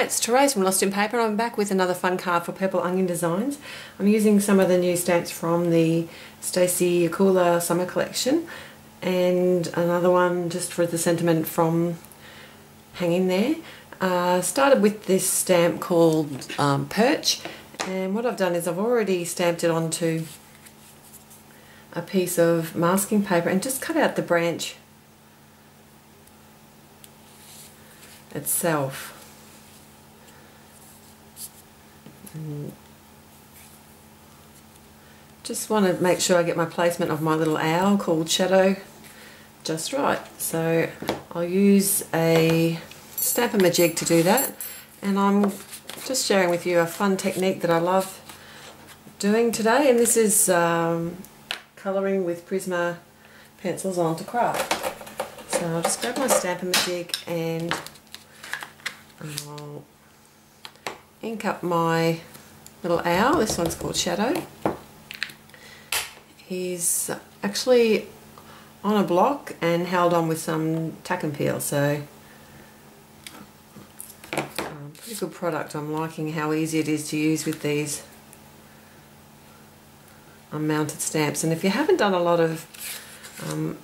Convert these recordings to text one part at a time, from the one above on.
Hi, it's Therese from Lostinpaper. I'm back with another fun card for Purple Onion Designs. I'm using some of the new stamps from the Stacey Akula Summer Collection and another one just for the sentiment from hanging there. Started with this stamp called Perch, and what I've done is I've already stamped it onto a piece of masking paper and just cut out the branch itself. Just want to make sure I get my placement of my little owl called Shadow just right. So I'll use a Stamp-A-Majig to do that, and I'm just sharing with you a fun technique that I love doing today, and this is colouring with Prisma pencils onto kraft. So I'll just grab my Stamp-A-Majig and I'll ink up my little owl. This one's called Shadow. He's actually on a block and held on with some tack and peel, so pretty good product. I'm liking how easy it is to use with these unmounted stamps. And if you haven't done a lot of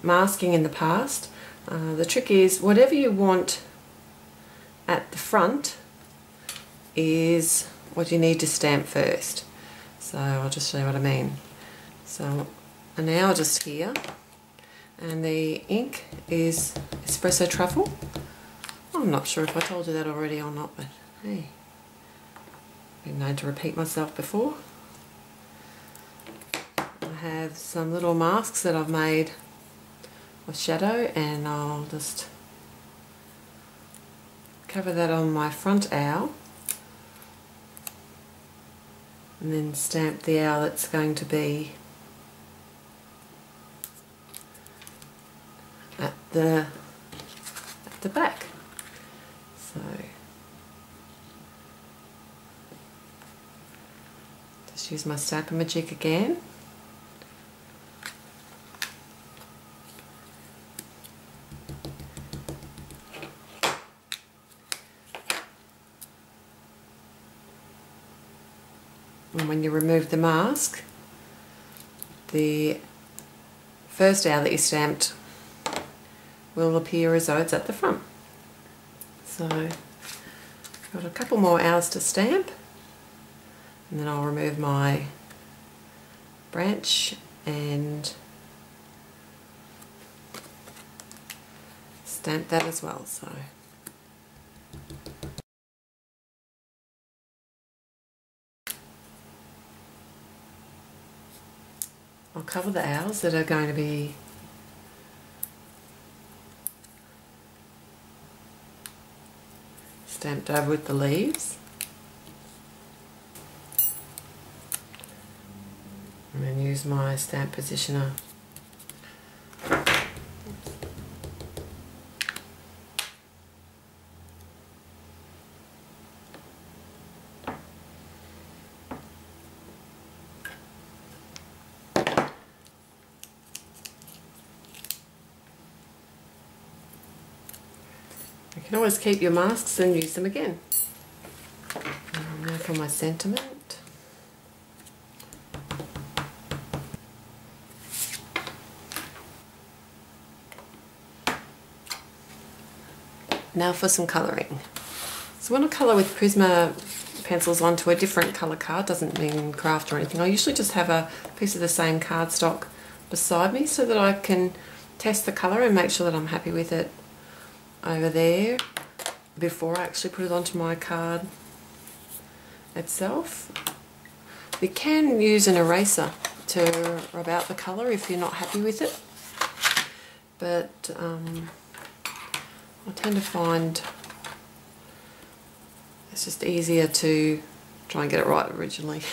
masking in the past, the trick is whatever you want at the front is what you need to stamp first. So I'll just show you what I mean. So an owl just here, and the ink is espresso truffle. I'm not sure if I told you that already or not, but hey, been known to repeat myself before. I have some little masks that I've made with Shadow, and I'll just cover that on my front owl and then stamp the owl that's going to be at the back. So just use my Stamp-A-Majig again. And when you remove the mask, the first owl that you stamped will appear as though it's at the front. So I've got a couple more owls to stamp, and then I'll remove my branch and stamp that as well. So I'll cover the owls that are going to be stamped over with the leaves, and then use my stamp positioner . You can always keep your masks and use them again. Now for my sentiment. Now for some colouring. So when I colour with Prisma pencils onto a different colour card, doesn't mean kraft or anything, I usually just have a piece of the same cardstock beside me so that I can test the colour and make sure that I'm happy with it over there before I actually put it onto my card itself. You can use an eraser to rub out the colour if you're not happy with it, but I tend to find it's just easier to try and get it right originally.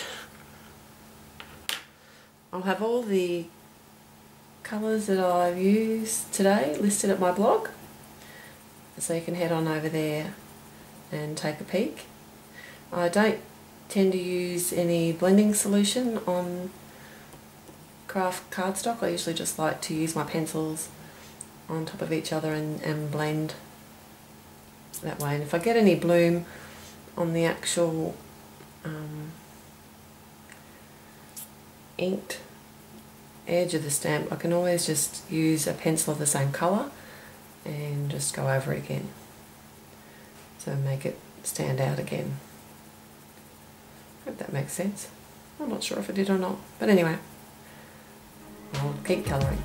I'll have all the colours that I've used today listed at my blog, so you can head on over there and take a peek. I don't tend to use any blending solution on kraft cardstock. I usually just like to use my pencils on top of each other and blend that way. And if I get any bloom on the actual inked edge of the stamp, I can always just use a pencil of the same colour and just go over it again, so make it stand out again. Hope that makes sense. I'm not sure if it did or not, but anyway, I'll keep colouring.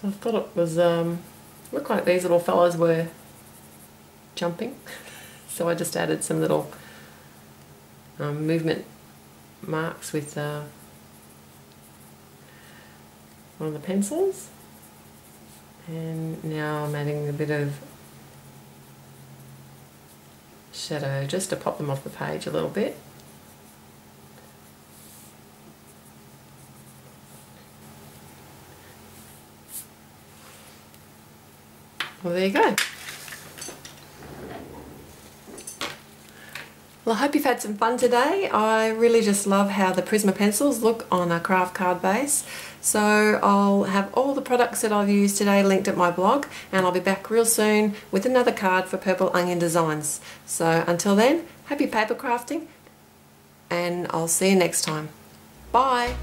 So I thought it was, looked like these little fellas were jumping, so I just added some little movement marks with one of the pencils, and now I'm adding a bit of shadow just to pop them off the page a little bit. Well, there you go. Well, I hope you've had some fun today. I really just love how the Prisma pencils look on a craft card base. So I'll have all the products that I've used today linked at my blog, and I'll be back real soon with another card for Purple Onion Designs. So until then, happy paper crafting, and I'll see you next time. Bye!